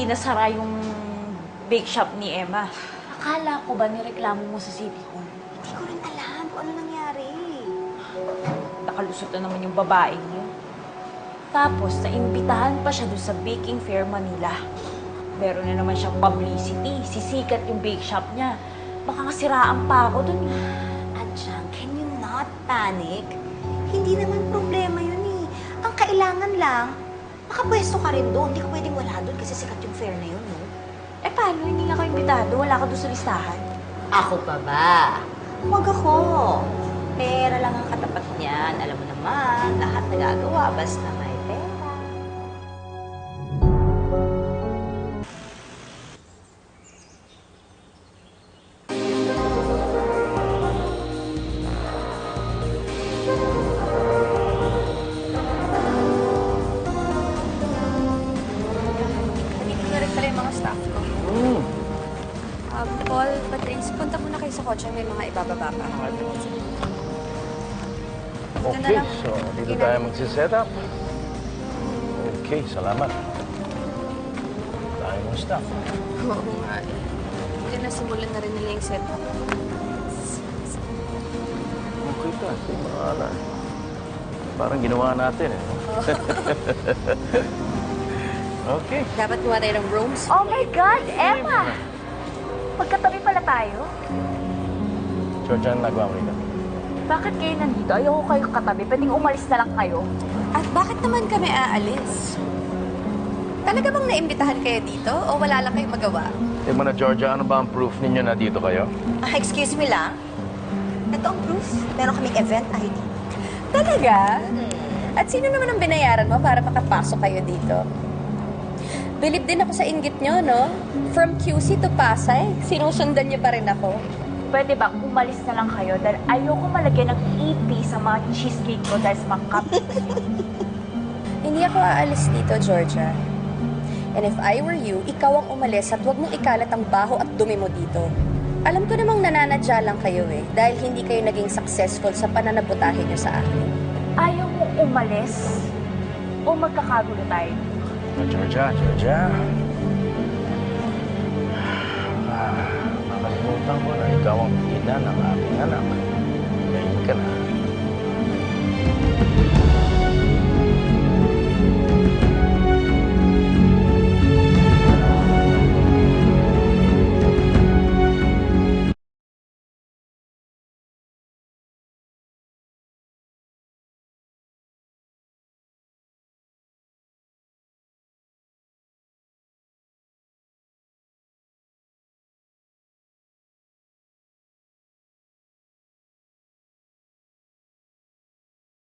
hindi nasara yung bake shop ni Emma. Akala ko ba nireklamo mo sa City Hall? Hindi ko rin alam kung ano nangyari. Nakalusot na naman yung babaeng yun. Tapos, naimbitahan pa siya doon sa Baking Fair Manila. Meron na naman siyang publicity. Sisikat yung bake shop niya. Baka kasiraan pa ako doon. Adjang, can you not panic? Hindi naman problema yun eh. Ang kailangan lang, makapwesto ka rin doon. Hindi ka pwedeng wala doon kasi sikat yung fair na yun, no? Eh paano? Hindi nga ako imbitado. Wala ka doon sa listahan. Ako pa ba? Huwag ako. Pera lang ang katapat niyan. Alam mo naman, lahat nagagawa basta may pera. Nandito na rin pala yung mga staff ko. Paul, Patrice, punta muna kayo sa kotse. May mga ibababa pa. Okay, so dito tayo magsiset up. Okay, salamat. Tayo mong staff. Oo nga eh. Hindi na simulan na rin nila yung setup. Okay ito, maala. Parang ginawa natin eh. Okay. Dapat gawa tayo ng rooms. Oh my God, Emma! Magkatabi pala tayo. George, ano nagawa mo rito? Bakit kayo nandito? Ayoko kayo katabi. Pwedeng umalis na lang kayo. At bakit naman kami aalis? Talaga bang naimbitahan kayo dito o wala lang kayong magawa? Tingnan mo na, Georgia, ano ba ang proof ninyo na dito kayo? Excuse me lang. Ito ang proof. Meron kaming event ID. Talaga? At sino naman ang binayaran mo para makapasok kayo dito? Bilib din ako sa inggit nyo, no? From QC to Pasay, sinusundan niyo pa rin ako. Pwede ba umalis na lang kayo dahil ayoko malagyan ng EP sa mga cheesecake ko dahil sa mga cupcakes. Hindi ako aalis dito, Georgia. And if I were you, ikaw ang umalis at huwag mong ikalat ang baho at dumi mo dito. Alam ko namang nananadya lang kayo eh, dahil hindi kayo naging successful sa pananabutahin niyo sa akin. Ayaw mo umalis o magkakagulo tayo? Georgia. Nakalimutan ko na ikaw ang ina ng aking anak. Ngayon ka na.